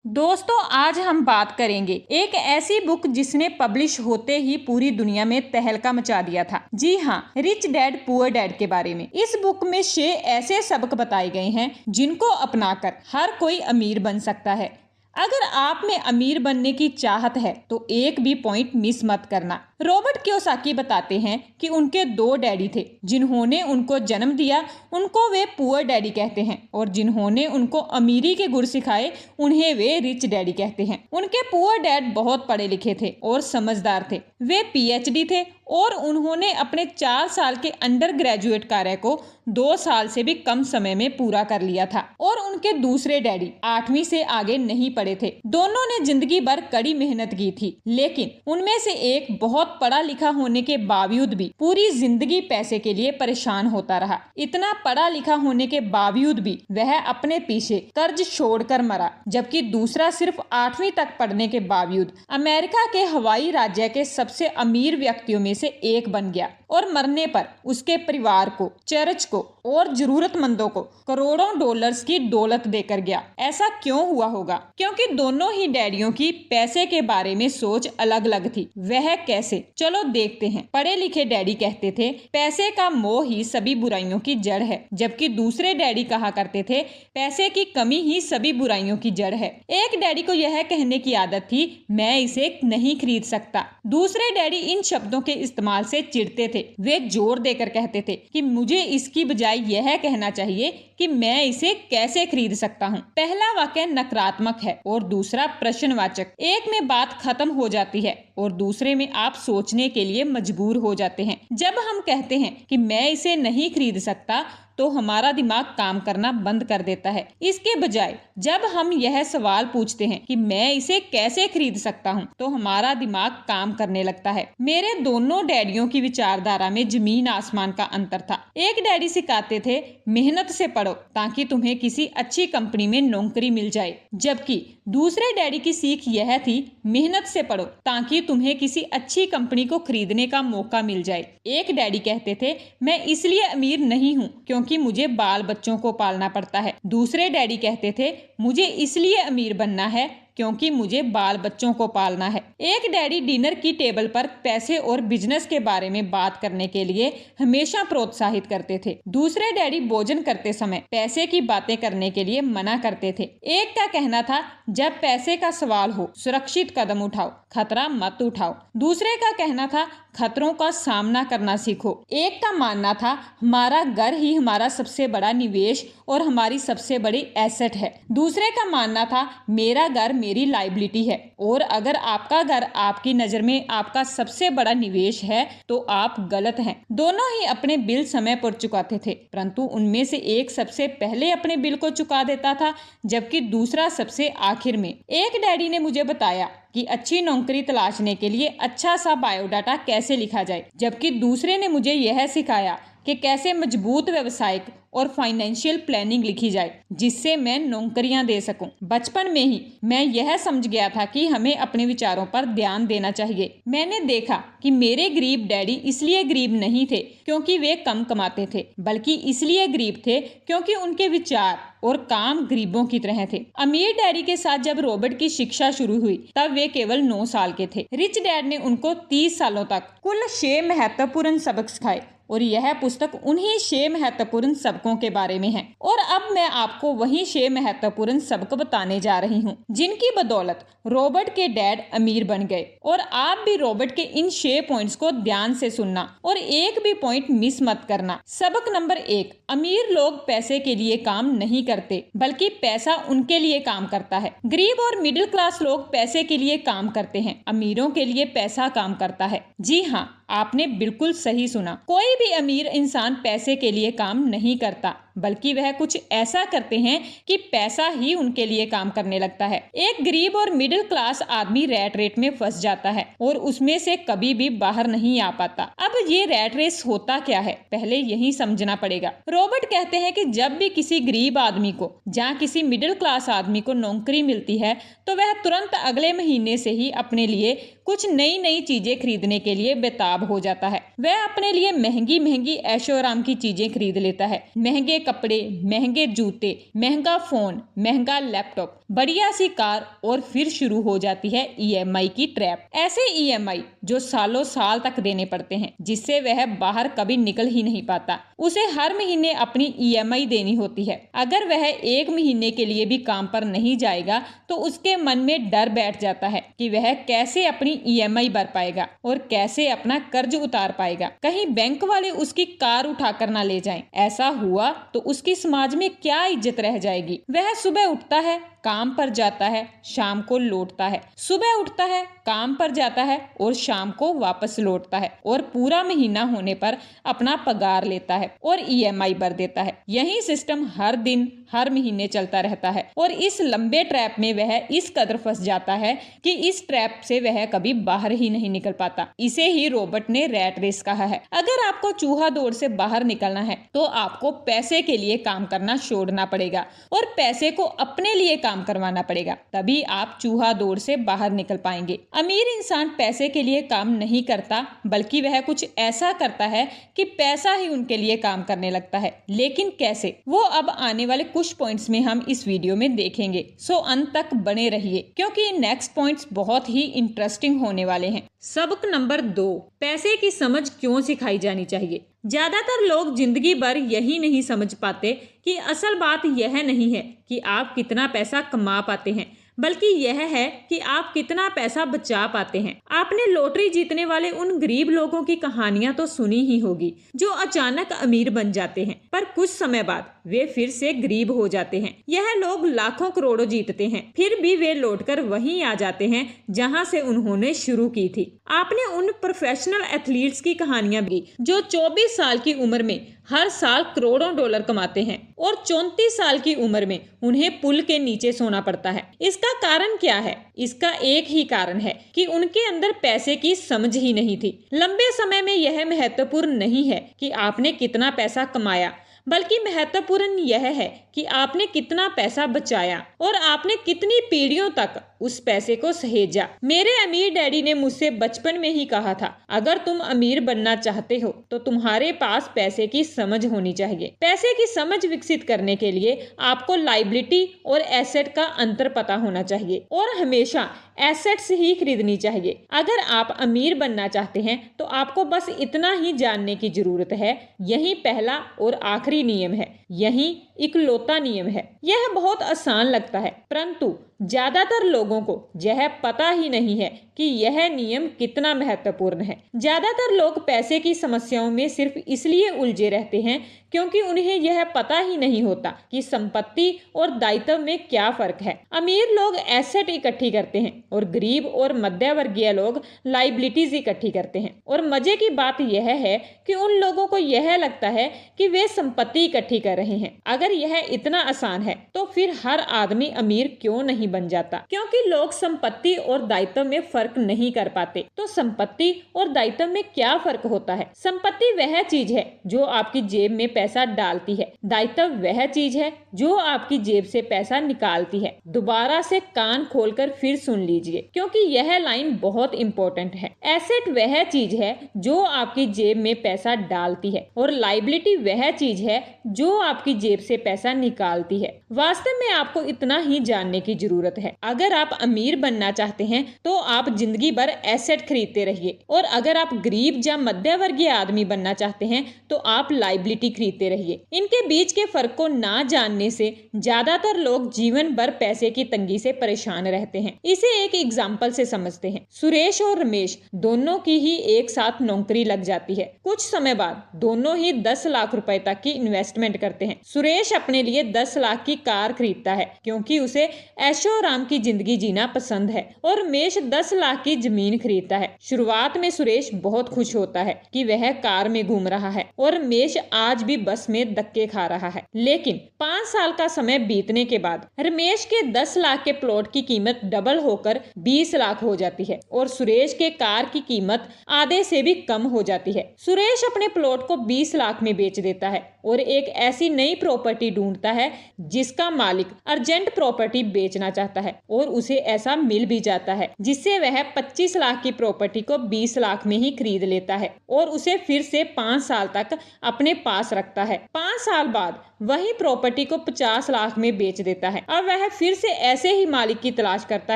दोस्तों, आज हम बात करेंगे एक ऐसी बुक जिसने पब्लिश होते ही पूरी दुनिया में तहलका मचा दिया था। जी हाँ, रिच डैड पुअर डैड के बारे में। इस बुक में 6 ऐसे सबक बताए गए हैं जिनको अपनाकर हर कोई अमीर बन सकता है। अगर आप में अमीर बनने की चाहत है तो एक भी पॉइंट मिस मत करना। रॉबर्ट कियोसाकी बताते हैं कि उनके 2 डैडी थे। जिन्होंने उनको जन्म दिया उनको वे पुअर डैडी कहते हैं और जिन्होंने उनको अमीरी के गुर सिखाए उन्हें वे रिच डैडी कहते हैं। उनके पुअर डैड बहुत पढ़े लिखे थे और समझदार थे। वे पीएचडी थे और उन्होंने अपने 4 साल के अंडर ग्रेजुएट कार्य को 2 साल से भी कम समय में पूरा कर लिया था। और उनके दूसरे डैडी 8वीं से आगे नहीं पढ़े थे। दोनों ने जिंदगी भर कड़ी मेहनत की थी, लेकिन उनमें से एक बहुत पढ़ा लिखा होने के बावजूद भी पूरी जिंदगी पैसे के लिए परेशान होता रहा। इतना पढ़ा लिखा होने के बावजूद भी वह अपने पीछे कर्ज छोड़कर मरा, जबकि दूसरा सिर्फ 8वीं तक पढ़ने के बावजूद अमेरिका के हवाई राज्य के सबसे अमीर व्यक्तियों में से एक बन गया और मरने पर उसके परिवार को, चर्च को और जरूरतमंदों को करोड़ों डॉलर्स की दौलत देकर गया। ऐसा क्यों हुआ होगा? क्योंकि दोनों ही डैडियों की पैसे के बारे में सोच अलग अलग थी। वह कैसे? चलो देखते हैं। पढ़े लिखे डैडी कहते थे पैसे का मोह ही सभी बुराइयों की जड़ है, जबकि दूसरे डैडी कहा करते थे पैसे की कमी ही सभी बुराइयों की जड़ है। एक डैडी को यह कहने की आदत थी मैं इसे नहीं खरीद सकता। दूसरे डैडी इन शब्दों के इस्तेमाल से चिढ़ते थे। वे जोर देकर कहते थे कि मुझे इसकी बजाय यह कहना चाहिए कि मैं इसे कैसे खरीद सकता हूँ। पहला वाक्य नकारात्मक है और दूसरा प्रश्नवाचक। एक में बात खत्म हो जाती है और दूसरे में आप सोचने के लिए मजबूर हो जाते हैं। जब हम कहते हैं कि मैं इसे नहीं खरीद सकता तो हमारा दिमाग काम करना बंद कर देता है। इसके बजाय जब हम यह सवाल पूछते हैं कि मैं इसे कैसे खरीद सकता हूँ तो हमारा दिमाग काम करने लगता है। मेरे दोनों डैडियों की विचारधारा में जमीन आसमान का अंतर था। एक डैडी सिखाते थे मेहनत से पढ़ो ताकि तुम्हें किसी अच्छी कंपनी में नौकरी मिल जाए, जबकि दूसरे डैडी की सीख यह थी मेहनत से पढ़ो ताकि तुम्हें किसी अच्छी कंपनी को खरीदने का मौका मिल जाए। एक डैडी कहते थे मैं इसलिए अमीर नहीं हूँ क्योंकि मुझे बाल बच्चों को पालना पड़ता है। दूसरे डैडी कहते थे मुझे इसलिए अमीर बनना है क्योंकि मुझे बाल बच्चों को पालना है। एक डैडी डिनर की टेबल पर पैसे और बिजनेस के बारे में बात करने के लिए हमेशा प्रोत्साहित करते थे। दूसरे डैडी भोजन करते समय पैसे की बातें करने के लिए मना करते थे। एक का कहना था जब पैसे का सवाल हो सुरक्षित कदम उठाओ, खतरा मत उठाओ। दूसरे का कहना था खतरों का सामना करना सीखो। एक का मानना था हमारा घर ही हमारा सबसे बड़ा निवेश और हमारी सबसे बड़ी एसेट है। दूसरे का मानना था मेरा घर मेरी लायबिलिटी है और अगर आपका घर आपकी नजर में आपका सबसे बड़ा निवेश है तो आप गलत हैं। दोनों ही अपने बिल समय पर चुकाते थे, परंतु उनमें से एक सबसे पहले अपने बिल को चुका देता था जबकि दूसरा सबसे आखिर में। एक डैडी ने मुझे बताया कि अच्छी नौकरी तलाशने के लिए अच्छा सा बायोडाटा कैसे लिखा जाए, जबकि दूसरे ने मुझे यह सिखाया कि कैसे मजबूत व्यवसायिक और फाइनेंशियल प्लानिंग लिखी जाए जिससे मैं नौकरियां दे सकूं। बचपन में ही मैं यह समझ गया था कि हमें अपने विचारों पर ध्यान देना चाहिए। मैंने देखा कि मेरे गरीब डैडी इसलिए गरीब नहीं थे क्योंकि वे कम कमाते थे, बल्कि इसलिए गरीब थे क्योंकि उनके विचार और काम गरीबों की तरह थे। अमीर डैडी के साथ जब रॉबर्ट की शिक्षा शुरू हुई तब वे केवल 9 साल के थे। रिच डैड ने उनको 30 सालों तक कुल 6 महत्वपूर्ण सबक सिखाए और यह पुस्तक उन्हीं 6 महत्वपूर्ण सबकों के बारे में है। और अब मैं आपको वही 6 महत्वपूर्ण सबक बताने जा रही हूँ जिनकी बदौलत रॉबर्ट के डैड अमीर बन गए। और आप भी रॉबर्ट के इन 6 पॉइंट्स को ध्यान से सुनना और एक भी पॉइंट मिस मत करना। सबक नंबर 1, अमीर लोग पैसे के लिए काम नहीं करते बल्कि पैसा उनके लिए काम करता है। गरीब और मिडिल क्लास लोग पैसे के लिए काम करते हैं, अमीरों के लिए पैसा काम करता है। जी हाँ, आपने बिल्कुल सही सुना। कोई भी अमीर इंसान पैसे के लिए काम नहीं करता बल्कि वह कुछ ऐसा करते हैं कि पैसा ही उनके लिए काम करने लगता है। एक गरीब और मिडिल क्लास आदमी रैट रेस में फंस जाता है और उसमें से कभी भी बाहर नहीं आ पाता। अब ये रैट रेस होता क्या है, पहले यही समझना पड़ेगा। रॉबर्ट कहते हैं कि जब भी किसी गरीब आदमी को या किसी मिडिल क्लास आदमी को नौकरी मिलती है तो वह तुरंत अगले महीने से ही अपने लिए कुछ नई नई चीजें खरीदने के लिए बेताब हो जाता है। वह अपने लिए महंगी महंगी महंगी ऐशो आराम की चीजें खरीद लेता है, महंगे कपड़े, महंगे जूते, महंगा फोन, महंगा लैपटॉप, बढ़िया सी कार, और फिर शुरू हो जाती है ईएमआई की ट्रैप। ऐसे ईएमआई जो सालों साल तक देने पड़ते हैं, जिससे वह बाहर कभी निकल ही नहीं पाता। उसे हर महीने अपनी ईएमआई देनी होती है। अगर वह एक महीने के लिए भी काम पर नहीं जाएगा तो उसके मन में डर बैठ जाता है कि वह कैसे अपनी ईएमआई भर पाएगा और कैसे अपना कर्ज उतार पाएगा। कहीं बैंक वाले उसकी कार उठाकर ना ले जाएं। ऐसा हुआ तो उसकी समाज में क्या इज्जत रह जाएगी। वह सुबह उठता है, काम पर जाता है, शाम को लौटता है, सुबह उठता है, काम पर जाता है और शाम को वापस लौटता है, और पूरा महीना होने पर अपना पगार लेता है और ईएमआई भर देता है। यही सिस्टम हर दिन हर महीने चलता रहता है और इस लंबे ट्रैप में वह इस कदर फंस जाता है कि इस ट्रैप से वह कभी बाहर ही नहीं निकल पाता। इसे ही रॉबर्ट ने रैट रेस कहा है। अगर आपको चूहा दौड़ से बाहर निकलना है तो आपको पैसे के लिए काम करना छोड़ना पड़ेगा और पैसे को अपने लिए काम करवाना पड़ेगा, तभी आप चूहा दौड़ से बाहर निकल पाएंगे। अमीर इंसान पैसे के लिए काम नहीं करता, बल्कि वह कुछ ऐसा करता है कि पैसा ही उनके लिए काम करने लगता है। लेकिन कैसे, वो अब आने वाले कुछ पॉइंट्स में हम इस वीडियो में देखेंगे। सो अंत तक बने रहिए क्योंकि नेक्स्ट पॉइंट्स बहुत ही इंटरेस्टिंग होने वाले हैं। सबक नंबर 2, पैसे की समझ क्यों सिखाई जानी चाहिए। ज्यादातर लोग जिंदगी भर यही नहीं समझ पाते कि असल बात यह नहीं है कि आप कितना पैसा कमा पाते हैं, बल्कि यह है कि आप कितना पैसा बचा पाते हैं। आपने लॉटरी जीतने वाले उन गरीब लोगों की कहानियां तो सुनी ही होगी जो अचानक अमीर बन जाते हैं पर कुछ समय बाद वे फिर से गरीब हो जाते हैं। यह लोग लाखों करोड़ों जीतते हैं, फिर भी वे लौटकर वहीं आ जाते हैं जहां से उन्होंने शुरू की थी। आपने उन प्रोफेशनल एथलीट्स की कहानियां भी जो 24 साल की उम्र में हर साल करोड़ों डॉलर कमाते हैं और 34 साल की उम्र में उन्हें पुल के नीचे सोना पड़ता है। इसका कारण क्या है? इसका एक ही कारण है कि उनके अंदर पैसे की समझ ही नहीं थी। लंबे समय में यह महत्वपूर्ण नहीं है कि आपने कितना पैसा कमाया, बल्कि महत्वपूर्ण यह है कि आपने कितना पैसा बचाया और आपने कितनी पीढ़ियों तक उस पैसे को सहेजा। मेरे अमीर डैडी ने मुझसे बचपन में ही कहा था, अगर तुम अमीर बनना चाहते हो तो तुम्हारे पास पैसे की समझ होनी चाहिए। पैसे की समझ विकसित करने के लिए आपको लायबिलिटी और एसेट का अंतर पता होना चाहिए और हमेशा एसेट्स ही खरीदनी चाहिए। अगर आप अमीर बनना चाहते हैं तो आपको बस इतना ही जानने की जरूरत है। यही पहला और आखिरी नियम है, यही इकलौता नियम है। यह बहुत आसान लगता है, परंतु ज्यादातर लोगों को यह पता ही नहीं है कि यह नियम कितना महत्वपूर्ण है। ज्यादातर लोग पैसे की समस्याओं में सिर्फ इसलिए उलझे रहते हैं क्योंकि उन्हें यह पता ही नहीं होता कि संपत्ति और दायित्व में क्या फर्क है। अमीर लोग एसेट इकट्ठी करते हैं और गरीब और मध्य वर्गीय लोग लायबिलिटीज इकट्ठी करते हैं। और मजे की बात यह है कि उन लोगों को यह लगता है कि वे संपत्ति इकट्ठी कर रहे हैं। अगर यह इतना आसान है तो फिर हर आदमी अमीर क्यों नहीं बन जाता? क्योंकि लोग संपत्ति और दायित्व में फर्क नहीं कर पाते। तो संपत्ति और दायित्व में क्या फर्क होता है? संपत्ति वह चीज है जो आपकी जेब में पैसा डालती है, दायित्व वह चीज है जो आपकी जेब से पैसा निकालती है। दोबारा से कान खोलकर फिर सुन लीजिए क्योंकि यह लाइन बहुत इंपॉर्टेंट है। एसेट वह चीज है जो आपकी जेब में पैसा डालती है और लायबिलिटी वह चीज है जो आपकी जेब से पैसा निकालती है। वास्तव में आपको इतना ही जानने की जरूरत है। अगर आप अमीर बनना चाहते हैं तो आप जिंदगी भर एसेट खरीदते रहिए और अगर आप गरीब या मध्य वर्गीय आदमी बनना चाहते हैं तो आप लायबिलिटी खरीदते रहिए। इनके बीच के फर्क को ना जानने से ज्यादातर लोग जीवन भर पैसे की तंगी से परेशान रहते हैं। इसे एक एग्जाम्पल से समझते हैं। सुरेश और रमेश दोनों की ही एक साथ नौकरी लग जाती है। कुछ समय बाद दोनों ही 10 लाख रुपए तक की इन्वेस्टमेंट करते हैं। सुरेश अपने लिए 10 लाख की कार खरीदता है क्योंकि उसे ऐशो आराम की जिंदगी जीना पसंद है और रमेश 10 लाख की जमीन खरीदता है। शुरुआत में सुरेश बहुत खुश होता है कि वह कार में घूम रहा है और रमेश आज भी बस में धक्के खा रहा है। लेकिन 5 साल का समय बीतने के बाद रमेश के 10 लाख के प्लॉट की कीमत डबल होकर 20 लाख हो जाती है और सुरेश के कार की कीमत आधे से भी कम हो जाती है। सुरेश अपने प्लॉट को 20 लाख में बेच देता है और एक ऐसी नई प्रॉपर्टी ढूंढता है जिसका मालिक अर्जेंट प्रॉपर्टी बेचना चाहता है और उसे ऐसा मिल भी जाता है, जिससे वह 25 लाख की प्रॉपर्टी को 20 लाख में ही खरीद लेता है और उसे फिर से 5 साल तक अपने पास रखता है। 5 साल बाद वही प्रॉपर्टी को 50 लाख में बेच देता है। अब वह फिर से ऐसे ही मालिक की तलाश करता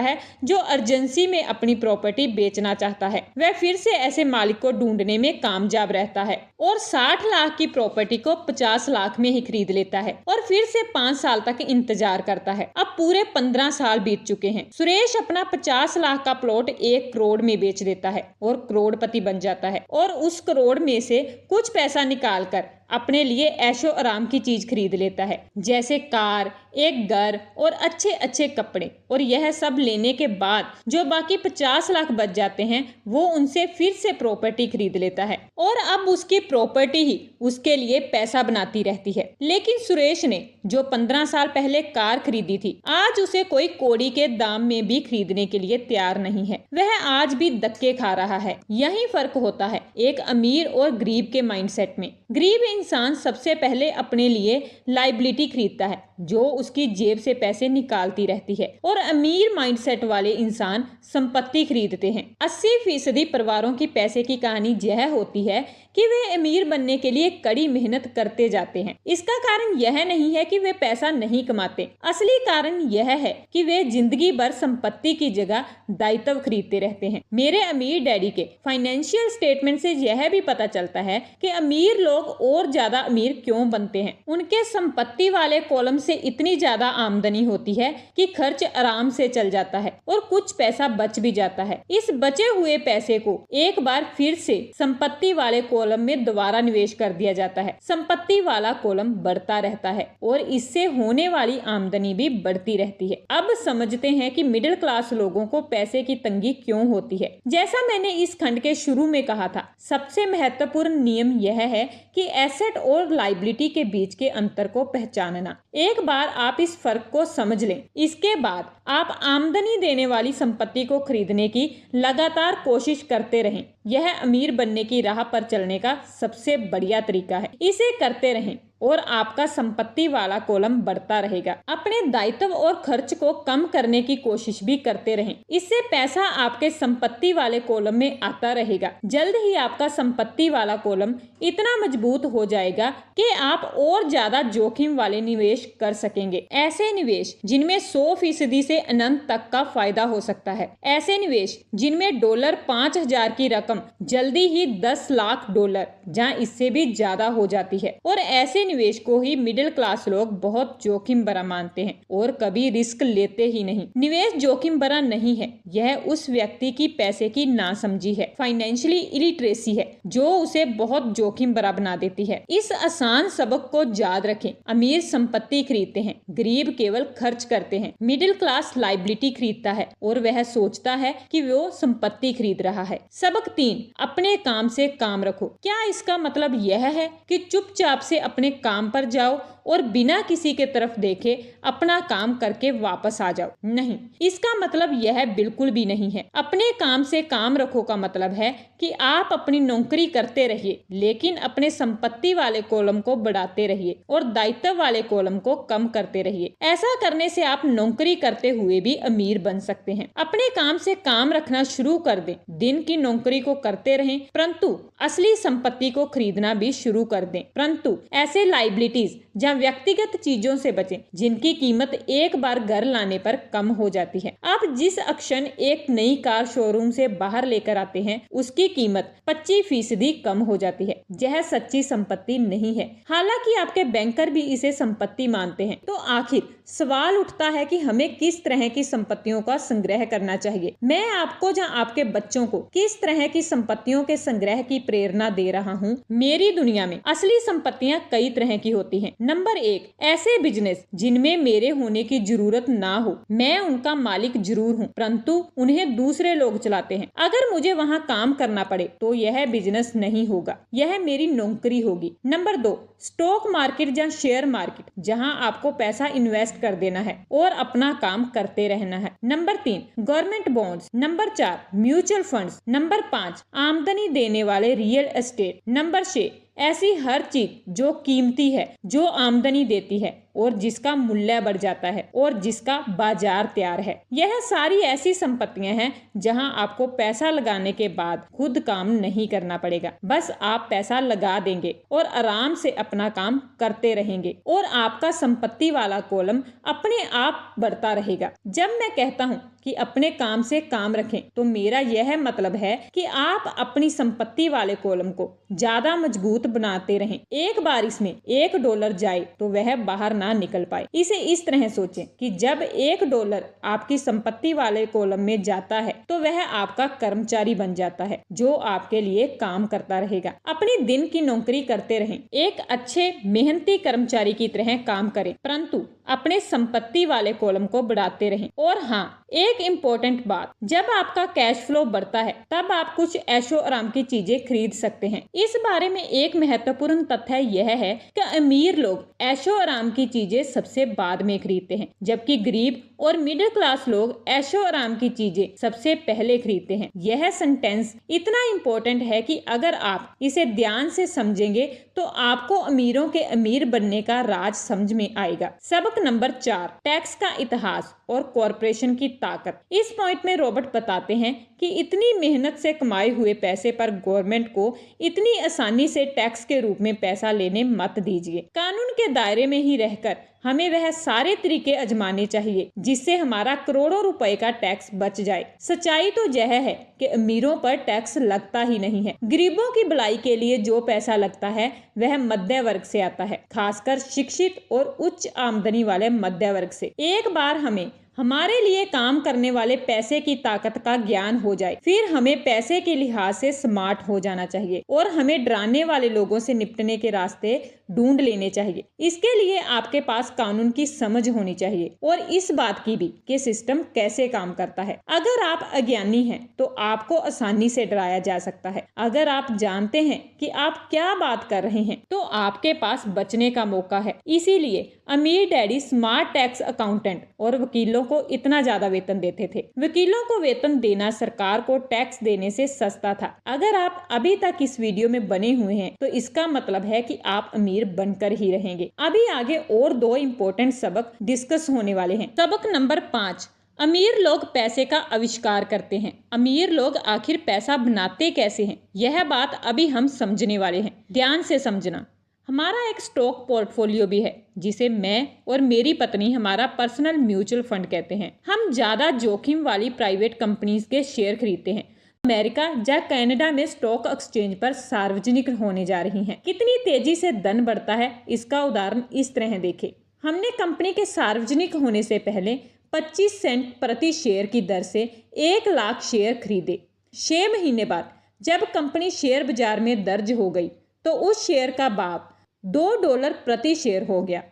है जो अर्जेंसी में अपनी प्रॉपर्टी बेचना चाहता है। वह फिर से ऐसे मालिक को ढूंढने में कामयाब रहता है और 60 लाख की प्रॉपर्टी को 50 लाख में ही खरीद लेता है और फिर से 5 साल तक इंतजार करता है। अब पूरे 15 साल बीत चुके हैं। सुरेश अपना 50 लाख का प्लॉट 1 करोड़ में बेच देता है और करोड़पति बन जाता है और उस करोड़ में से कुछ पैसा निकालकर अपने लिए ऐशो आराम की चीज खरीद लेता है, जैसे कार, एक घर और अच्छे अच्छे कपड़े। और यह सब लेने के बाद जो बाकी 50 लाख बच जाते हैं वो उनसे फिर से प्रॉपर्टी खरीद लेता है और अब उसकी प्रॉपर्टी ही उसके लिए पैसा बनाती रहती है। लेकिन सुरेश ने जो 15 साल पहले कार खरीदी थी, आज उसे कोई कौड़ी के दाम में भी खरीदने के लिए तैयार नहीं है। वह आज भी धक्के खा रहा है। यही फर्क होता है एक अमीर और गरीब के माइंडसेट में। गरीब इंसान सबसे पहले अपने लिए लाइबिलिटी खरीदता है जो उसकी जेब से पैसे निकालती रहती है और अमीर माइंडसेट वाले इंसान संपत्ति खरीदते हैं। 80% परिवारों की पैसे की कहानी यह होती है कि वे अमीर बनने के लिए कड़ी मेहनत करते जाते हैं। इसका कारण यह नहीं है कि वे पैसा नहीं कमाते, असली कारण यह है कि वे जिंदगी भर संपत्ति की जगह दायित्व खरीदते रहते हैं। मेरे अमीर डैडी के फाइनेंशियल स्टेटमेंट से यह भी पता चलता है कि अमीर लोग और ज्यादा अमीर क्यों बनते हैं। उनके संपत्ति वाले कॉलम से इतनी ज्यादा आमदनी होती है कि खर्च आराम से चल जाता है और कुछ पैसा बच भी जाता है। इस बचे हुए पैसे को एक बार फिर से संपत्ति वाले कॉलम में दोबारा निवेश कर दिया जाता है। संपत्ति वाला कॉलम बढ़ता रहता है और इससे होने वाली आमदनी भी बढ़ती रहती है। अब समझते हैं कि मिडिल क्लास लोगों को पैसे की तंगी क्यों होती है। जैसा मैंने इस खंड के शुरू में कहा था, सबसे महत्वपूर्ण नियम यह है कि एसेट और लायबिलिटी के बीच के अंतर को पहचानना। एक बार आप इस फर्क को समझ लें, इसके बाद आप आमदनी देने वाली संपत्ति को खरीदने की लगातार कोशिश करते रहें। यह अमीर बनने की राह पर चलने का सबसे बढ़िया तरीका है। इसे करते रहें और आपका संपत्ति वाला कॉलम बढ़ता रहेगा। अपने दायित्व और खर्च को कम करने की कोशिश भी करते रहें। इससे पैसा आपके संपत्ति वाले कॉलम में आता रहेगा। जल्द ही आपका संपत्ति वाला कॉलम इतना मजबूत हो जाएगा कि आप और ज्यादा जोखिम वाले निवेश कर सकेंगे। ऐसे निवेश जिनमें 100% से अनंत तक का फायदा हो सकता है। ऐसे निवेश जिनमें $5,000 की रकम जल्दी ही $10,00,000 जहाँ इससे भी ज्यादा हो जाती है। और ऐसे निवेश को ही मिडिल क्लास लोग बहुत जोखिम भरा मानते हैं और कभी रिस्क लेते ही नहीं। निवेश जोखिम भरा नहीं है, यह उस व्यक्ति की पैसे की नासमझी है, फाइनेंशियली इलिटरेसी है, जो उसे बहुत जोखिम भरा बना देती है। इस आसान सबक को याद रखें। अमीर संपत्ति खरीदते हैं, गरीब केवल खर्च करते हैं। मिडिल क्लास लायबिलिटी खरीदता है और वह सोचता है कि वो संपत्ति खरीद रहा है। सबक 3, अपने काम से काम रखो। क्या इसका मतलब यह है कि चुपचाप से अपने काम पर जाओ और बिना किसी के तरफ देखे अपना काम करके वापस आ जाओ? नहीं, इसका मतलब यह बिल्कुल भी नहीं है। अपने काम से काम रखो का मतलब है कि आप अपनी नौकरी करते रहिए, लेकिन अपने संपत्ति वाले कॉलम को बढ़ाते रहिए और दायित्व वाले कॉलम को कम करते रहिए। ऐसा करने से आप नौकरी करते हुए भी अमीर बन सकते हैं। अपने काम से काम रखना शुरू कर दें। दिन की नौकरी को करते रहें, परंतु असली संपत्ति को खरीदना भी शुरू कर दें। परंतु ऐसे लायबिलिटीज जहाँ व्यक्तिगत चीजों से बचें जिनकी कीमत एक बार घर लाने पर कम हो जाती है। आप जिस क्षण एक नई कार शोरूम से बाहर लेकर आते हैं उसकी कीमत 25% कम हो जाती है। यह सच्ची संपत्ति नहीं है, हालांकि आपके बैंकर भी इसे संपत्ति मानते हैं। तो आखिर सवाल उठता है कि हमें किस तरह की संपत्तियों का संग्रह करना चाहिए। मैं आपको जहाँ आपके बच्चों को किस तरह की संपत्तियों के संग्रह की प्रेरणा दे रहा हूँ। मेरी दुनिया में असली संपत्तियाँ कई तरह की होती हैं। नंबर 1, ऐसे बिजनेस जिनमें मेरे होने की जरूरत ना हो। मैं उनका मालिक जरूर हूँ, परंतु उन्हें दूसरे लोग चलाते हैं। अगर मुझे वहाँ काम करना पड़े तो यह बिजनेस नहीं होगा, यह मेरी नौकरी होगी। नंबर 2, स्टॉक मार्केट या शेयर मार्केट, जहाँ आपको पैसा इन्वेस्ट कर देना है और अपना काम करते रहना है। Number 3, government bonds. Number 4, mutual funds. Number 5, आमदनी देने वाले रियल एस्टेट। नंबर 6, ऐसी हर चीज जो कीमती है, जो आमदनी देती है। और जिसका मूल्य बढ़ जाता है और जिसका बाजार तैयार है। यह सारी ऐसी संपत्तियां हैं जहां आपको पैसा लगाने के बाद खुद काम नहीं करना पड़ेगा, बस आप पैसा लगा देंगे और आराम से अपना काम करते रहेंगे और आपका संपत्ति वाला कॉलम अपने आप बढ़ता रहेगा। जब मैं कहता हूँ कि अपने काम से काम रखें तो मेरा यह मतलब है कि आप अपनी संपत्ति वाले कॉलम को ज्यादा मजबूत बनाते रहें। एक बार इसमें $1 जाए तो वह बाहर ना निकल पाए। इसे इस तरह सोचें कि जब $1 आपकी संपत्ति वाले कॉलम में जाता है तो वह आपका कर्मचारी बन जाता है जो आपके लिए काम करता रहेगा। अपनी दिन की नौकरी करते रहें, एक अच्छे मेहनती कर्मचारी की तरह काम करें, परंतु अपने संपत्ति वाले कॉलम को बढ़ाते रहें। और हाँ, एक इम्पोर्टेंट बात, जब आपका कैश फ्लो बढ़ता है तब आप कुछ ऐशो आराम की चीजें खरीद सकते हैं। इस बारे में एक महत्वपूर्ण तथ्य यह है कि अमीर लोग ऐशो आराम की चीजें सबसे बाद में खरीदते हैं, जबकि गरीब और मिडिल क्लास लोग ऐशो आराम की चीजें सबसे पहले खरीदते हैं। यह सेंटेंस इतना इम्पोर्टेंट है कि अगर आप इसे ध्यान से समझेंगे तो आपको अमीरों के अमीर बनने का राज समझ में आएगा। सबक नंबर 4, टैक्स का इतिहास और कॉरपोरेशन की ताकत। इस पॉइंट में रॉबर्ट बताते हैं कि इतनी मेहनत से कमाए हुए पैसे पर गवर्नमेंट को इतनी आसानी से टैक्स के रूप में पैसा लेने मत दीजिए। कानून के दायरे में ही रहकर हमें वह सारे तरीके आजमाने चाहिए जिससे हमारा करोड़ों रुपए का टैक्स बच जाए। सच्चाई तो यह है कि अमीरों पर टैक्स लगता ही नहीं है। गरीबों की भलाई के लिए जो पैसा लगता है वह मध्य वर्ग से आता है, खासकर शिक्षित और उच्च आमदनी वाले मध्य वर्ग से। एक बार हमें हमारे लिए काम करने वाले पैसे की ताकत का ज्ञान हो जाए, फिर हमें पैसे के लिहाज से स्मार्ट हो जाना चाहिए और हमें डराने वाले लोगों से निपटने के रास्ते ढूंढ लेने चाहिए। इसके लिए आपके पास कानून की समझ होनी चाहिए और इस बात की भी कि सिस्टम कैसे काम करता है। अगर आप अज्ञानी हैं तो आपको आसानी से डराया जा सकता है। अगर आप जानते हैं कि आप क्या बात कर रहे हैं तो आपके पास बचने का मौका है। इसीलिए अमीर डैडी स्मार्ट टैक्स अकाउंटेंट और वकीलों को इतना ज्यादा वेतन देते थे। वकीलों को वेतन देना सरकार को टैक्स देने से सस्ता था। अगर आप अभी तक इस वीडियो में बने हुए हैं तो इसका मतलब है कि आप अमीर बनकर ही रहेंगे। अभी आगे और 2 इम्पोर्टेंट सबक डिस्कस होने वाले हैं। सबक नंबर 5, अमीर लोग पैसे का आविष्कार करते हैं। अमीर लोग आखिर पैसा बनाते कैसे हैं, यह बात अभी हम समझने वाले हैं। ध्यान से समझना। हमारा एक स्टॉक पोर्टफोलियो भी है जिसे मैं और मेरी पत्नी हमारा पर्सनल म्यूचुअल फंड कहते हैं। हम ज्यादा जोखिम वाली प्राइवेट कंपनीज के शेयर खरीदते हैं। अमेरिका या कनाडा में स्टॉक एक्सचेंज पर सार्वजनिक होने जा रही हैं। कितनी तेजी से धन बढ़ता है इसका उदाहरण इस तरह देखें। हमने कंपनी के सार्वजनिक होने से पहले 25 सेंट प्रति शेयर की दर से 1 लाख शेयर खरीदे। 6 महीने बाद जब कंपनी शेयर बाजार में दर्ज हो गई तो उस शेयर का भाव $2 प्रति शेयर हो गया।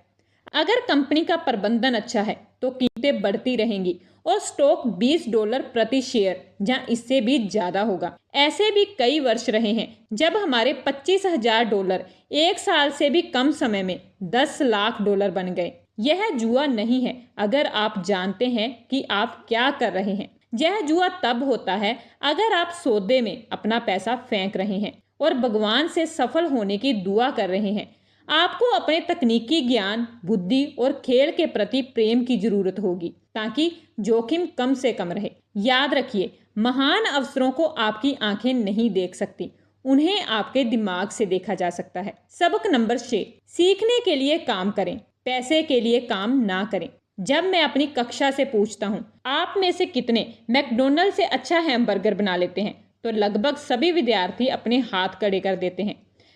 अगर कंपनी का प्रबंधन अच्छा है तो कीमतें बढ़ती रहेंगी और स्टॉक $20 प्रति शेयर या इससे भी ज्यादा होगा। ऐसे भी कई वर्ष रहे हैं जब हमारे $25,000 1 साल से भी कम समय में $10 लाख बन गए। यह जुआ नहीं है अगर आप जानते हैं कि आप क्या कर रहे हैं। यह जुआ तब होता है अगर आप सौदे में अपना पैसा फेंक रहे हैं और भगवान से सफल होने की दुआ कर रहे हैं। आपको अपने तकनीकी ज्ञान, बुद्धि और खेल के प्रति प्रेम की जरूरत होगी ताकि जोखिम कम से कम रहे। याद रखिए, महान अवसरों को आपकी आंखें नहीं देख सकती, उन्हें आपके दिमाग से देखा जा सकता है। सबक नंबर 6, सीखने के लिए काम करें, पैसे के लिए काम ना करें। जब मैं अपनी कक्षा से पूछता हूँ आप में से कितने मैकडोनल्ड से अच्छा हैमबर्गर बना लेते हैं तो लगभग सभी विद्यार्थी अपने हाथ खड़े कर देते हैं।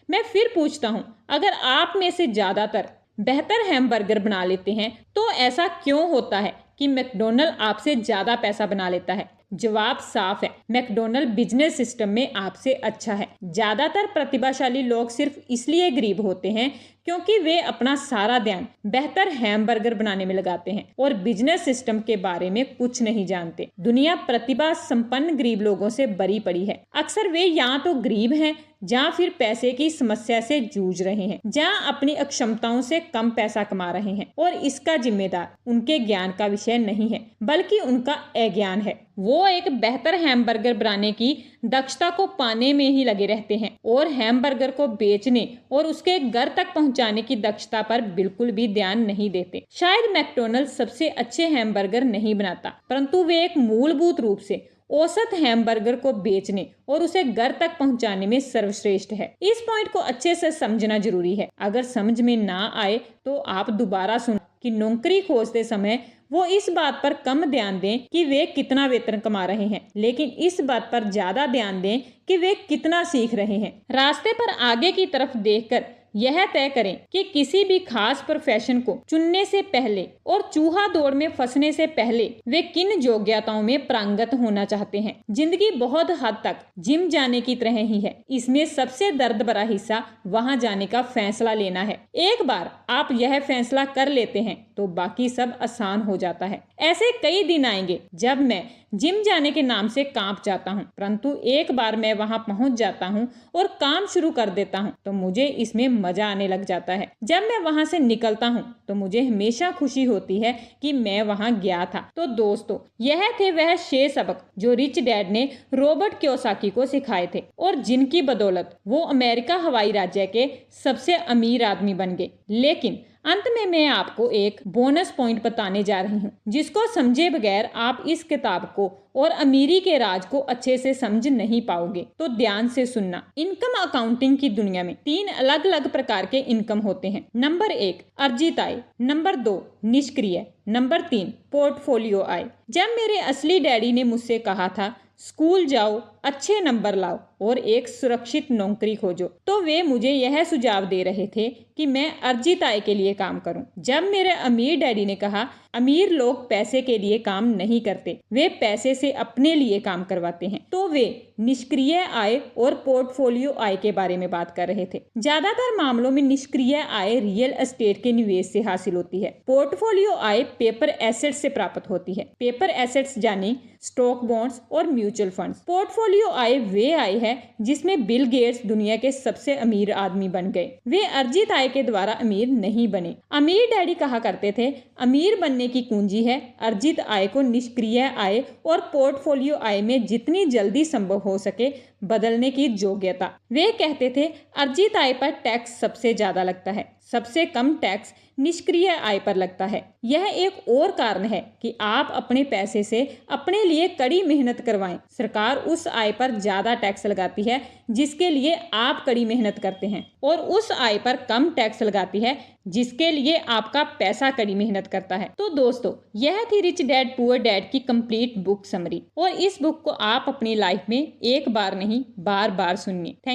मैं फिर पूछता हूँ अगर आप में से ज्यादातर बेहतर हैमबर्गर बना लेते हैं तो ऐसा क्यों होता है कि मैकडोनल्ड आपसे ज्यादा पैसा बना लेता है? जवाब साफ है, मैकडोनल्ड बिजनेस सिस्टम में आपसे अच्छा है। ज्यादातर प्रतिभाशाली लोग सिर्फ इसलिए गरीब होते हैं क्योंकि वे अपना सारा ध्यान बेहतर हैमबर्गर बनाने में लगाते हैं और बिजनेस सिस्टम के बारे में कुछ नहीं जानते। दुनिया प्रतिभा संपन्न गरीब लोगों से भरी पड़ी है। अक्सर वे या तो गरीब हैं या फिर पैसे की समस्या से जूझ रहे हैं, जहाँ अपनी अक्षमताओं से कम पैसा कमा रहे हैं और इसका जिम्मेदार उनके ज्ञान का विषय नहीं है बल्कि उनका अज्ञान है। वो एक बेहतर हैमबर्गर बनाने की दक्षता को पाने में ही लगे रहते हैं और हैमबर्गर को बेचने और उसके घर तक पहुंचाने की दक्षता पर बिल्कुल भी ध्यान नहीं देते। शायद मैकडॉनल्ड्स सबसे अच्छे हैमबर्गर नहीं बनाता, परंतु वे एक मूलभूत रूप से औसत हैमबर्गर को बेचने और उसे घर तक पहुंचाने में सर्वश्रेष्ठ है। इस पॉइंट को अच्छे से समझना जरूरी है। अगर समझ में ना आए तो आप दोबारा सुन कि नौकरी खोजते समय वो इस बात पर कम ध्यान दें कि वे कितना वेतन कमा रहे हैं, लेकिन इस बात पर ज्यादा ध्यान दें कि वे कितना सीख रहे हैं। रास्ते पर आगे की तरफ देखकर यह तय करें कि किसी भी खास प्रोफेशन को चुनने से पहले और चूहा दौड़ में फंसने से पहले वे किन योग्यताओं में पारंगत होना चाहते हैं। जिंदगी बहुत हद तक जिम जाने की तरह ही है। इसमें सबसे दर्द भरा हिस्सा वहां जाने का फैसला लेना है। एक बार आप यह फैसला कर लेते हैं तो बाकी सब आसान हो जाता है। ऐसे कई दिन आएंगे जब मैं जिम जाने के नाम से कांप जाता हूँ, परंतु एक बार मैं वहां पहुंच जाता हूँ और काम शुरू कर देता हूँ तो मुझे इसमें मजा आने लग जाता है। जब मैं वहां से निकलता हूँ तो मुझे हमेशा खुशी होती है कि मैं वहां गया था। तो दोस्तों, यह थे वह 6 सबक जो रिच डैड ने रॉबर्ट कियोसाकी को सिखाए थे और जिनकी बदौलत वो अमेरिका हवाई राज्य के सबसे अमीर आदमी बन गए। लेकिन अंत में मैं आपको एक बोनस पॉइंट बताने जा रही हूँ जिसको समझे बगैर आप इस किताब को और अमीरी के राज को अच्छे से समझ नहीं पाओगे। तो ध्यान से सुनना। इनकम अकाउंटिंग की दुनिया में 3 अलग अलग प्रकार के इनकम होते हैं। नंबर 1 अर्जित आय, नंबर 2 निष्क्रिय, नंबर 3 पोर्टफोलियो आय। जब मेरे असली डैडी ने मुझसे कहा था स्कूल जाओ, अच्छे नंबर लाओ और एक सुरक्षित नौकरी खोजो, तो वे मुझे यह सुझाव दे रहे थे कि मैं अर्जित आय के लिए काम करूं। जब मेरे अमीर डैडी ने कहा अमीर लोग पैसे के लिए काम नहीं करते, वे पैसे से अपने लिए काम करवाते हैं, तो वे निष्क्रिय आय और पोर्टफोलियो आय के बारे में बात कर रहे थे। ज्यादातर मामलों में निष्क्रिय आय रियल एस्टेट के निवेश से हासिल होती है। पोर्टफोलियो आय पेपर एसेट्स से प्राप्त होती है। पेपर एसेट्स यानी स्टॉक, बॉन्ड्स और म्यूचुअल फंड्स। पोर्टफोलियो आय वे आय है जिसमें बिल गेट्स दुनिया के सबसे अमीर आदमी बन गए। वे अर्जित आय के द्वारा अमीर नहीं बने। अमीर डैडी कहा करते थे अमीर बनने की कुंजी है अर्जित आय को निष्क्रिय आय और पोर्टफोलियो आय में जितनी जल्दी संभव हो सके बदलने की योग्यता। वे कहते थे अर्जित आय पर टैक्स सबसे ज्यादा लगता है, सबसे कम टैक्स निष्क्रिय आय पर लगता है। यह एक और कारण है कि आप अपने पैसे से अपने लिए कड़ी मेहनत करवाएं। सरकार उस आय पर ज्यादा टैक्स लगाती है जिसके लिए आप कड़ी मेहनत करते हैं और उस आय पर कम टैक्स लगाती है जिसके लिए आपका पैसा कड़ी मेहनत करता है। तो दोस्तों, यह थी रिच डैड पुअर डैड की कंप्लीट बुक समरी और इस बुक को आप अपनी लाइफ में एक बार नहीं बार बार सुनिए। थैंक